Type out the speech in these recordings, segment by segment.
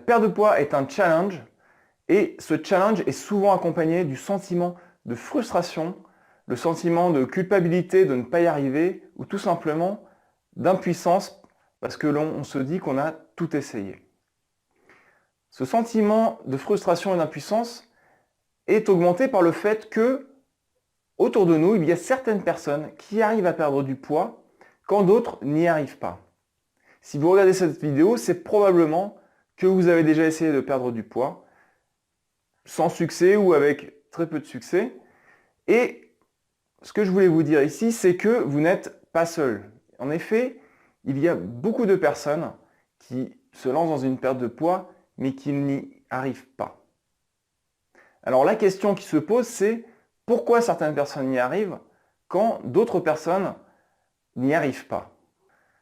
perte de poids est un challenge et ce challenge est souvent accompagné du sentiment de frustration, le sentiment de culpabilité de ne pas y arriver ou tout simplement d'impuissance parce que l'on se dit qu'on a tout essayé. Ce sentiment de frustration et d'impuissance est augmenté par le fait que autour de nous, il y a certaines personnes qui arrivent à perdre du poids quand d'autres n'y arrivent pas. Si vous regardez cette vidéo, c'est probablement que vous avez déjà essayé de perdre du poids, sans succès ou avec très peu de succès. Et ce que je voulais vous dire ici, c'est que vous n'êtes pas seul. En effet, il y a beaucoup de personnes qui se lancent dans une perte de poids, mais qui n'y arrivent pas. Alors la question qui se pose, c'est pourquoi certaines personnes y arrivent quand d'autres personnes n'y arrivent pas?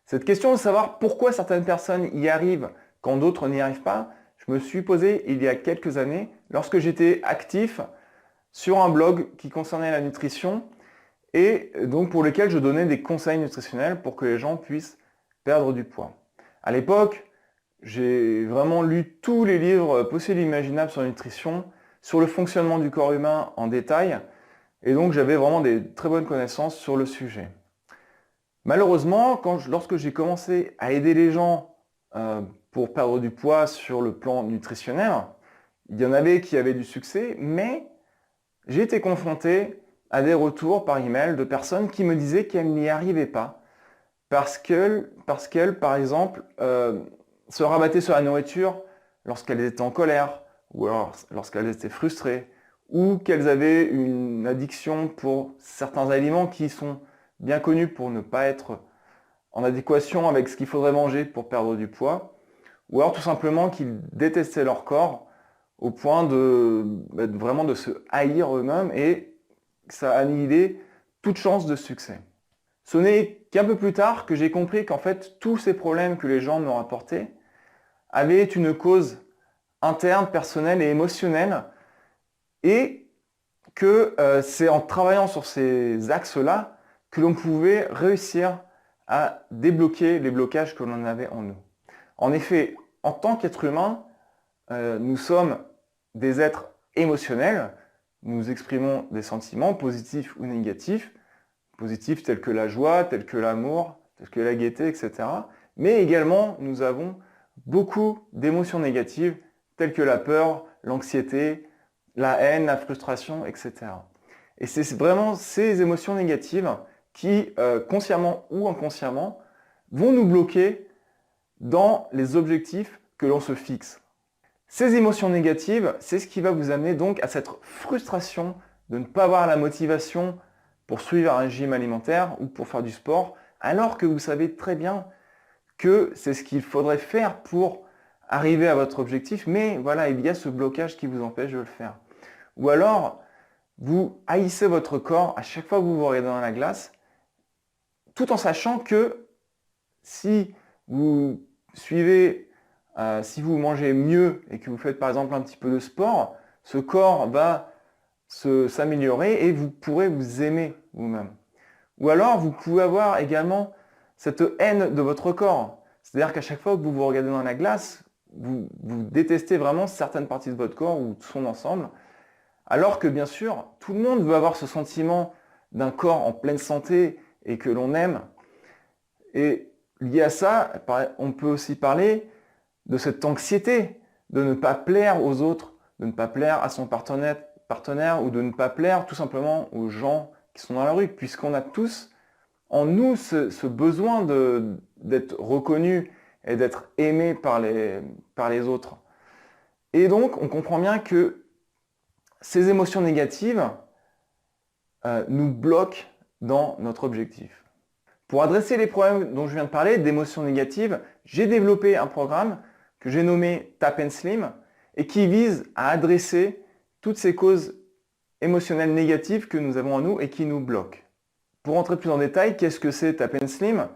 Cette question de savoir pourquoi certaines personnes y arrivent quand d'autres n'y arrivent pas, je me suis posé il y a quelques années lorsque j'étais actif sur un blog qui concernait la nutrition et donc pour lequel je donnais des conseils nutritionnels pour que les gens puissent perdre du poids. À l'époque, j'ai vraiment lu tous les livres possibles et imaginables sur la nutrition, sur le fonctionnement du corps humain en détail, et donc j'avais vraiment des très bonnes connaissances sur le sujet. Malheureusement, lorsque j'ai commencé à aider les gens pour perdre du poids sur le plan nutritionnel, il y en avait qui avaient du succès, mais j'ai été confronté à des retours par email de personnes qui me disaient qu'elles n'y arrivaient pas parce qu'elles, par exemple, se rabattaient sur la nourriture lorsqu'elles étaient en colère ou alors lorsqu'elles étaient frustrées ou qu'elles avaient une addiction pour certains aliments qui sont bien connus pour ne pas être en adéquation avec ce qu'il faudrait manger pour perdre du poids, ou alors tout simplement qu'ils détestaient leur corps au point vraiment de se haïr eux-mêmes et ça a annihilé toute chance de succès. Ce n'est qu'un peu plus tard que j'ai compris qu'en fait tous ces problèmes que les gens me rapportaient avaient une cause interne, personnelle et émotionnelle et que c'est en travaillant sur ces axes-là que l'on pouvait réussir à débloquer les blocages que l'on avait en nous. En effet, en tant qu'être humain, nous sommes des êtres émotionnels, nous exprimons des sentiments positifs ou négatifs, positifs tels que la joie, tels que l'amour, tels que la gaieté, etc. Mais également, nous avons beaucoup d'émotions négatives telles que la peur, l'anxiété, la haine, la frustration, etc. Et c'est vraiment ces émotions négatives qui, consciemment ou inconsciemment, vont nous bloquer dans les objectifs que l'on se fixe. Ces émotions négatives, c'est ce qui va vous amener donc à cette frustration de ne pas avoir la motivation pour suivre un régime alimentaire ou pour faire du sport, alors que vous savez très bien que c'est ce qu'il faudrait faire pour arriver à votre objectif, mais voilà, il y a ce blocage qui vous empêche de le faire. Ou alors, vous haïssez votre corps à chaque fois que vous vous regardez dans la glace, tout en sachant que si vous suivez, si vous mangez mieux et que vous faites par exemple un petit peu de sport, ce corps va s'améliorer et vous pourrez vous aimer vous-même. Ou alors, vous pouvez avoir également cette haine de votre corps. C'est-à-dire qu'à chaque fois que vous vous regardez dans la glace, vous détestez vraiment certaines parties de votre corps ou son ensemble. Alors que bien sûr, tout le monde veut avoir ce sentiment d'un corps en pleine santé et que l'on aime. Et lié à ça, on peut aussi parler de cette anxiété de ne pas plaire aux autres, de ne pas plaire à son partenaire ou de ne pas plaire tout simplement aux gens qui sont dans la rue, puisqu'on a tous en nous ce besoin d'être reconnu et d'être aimé par les autres. Et donc, on comprend bien que ces émotions négatives nous bloquent dans notre objectif. Pour adresser les problèmes dont je viens de parler, d'émotions négatives, j'ai développé un programme que j'ai nommé Tap & Slim et qui vise à adresser toutes ces causes émotionnelles négatives que nous avons en nous et qui nous bloquent. Pour rentrer plus en détail, qu'est-ce que c'est Tap & Slim?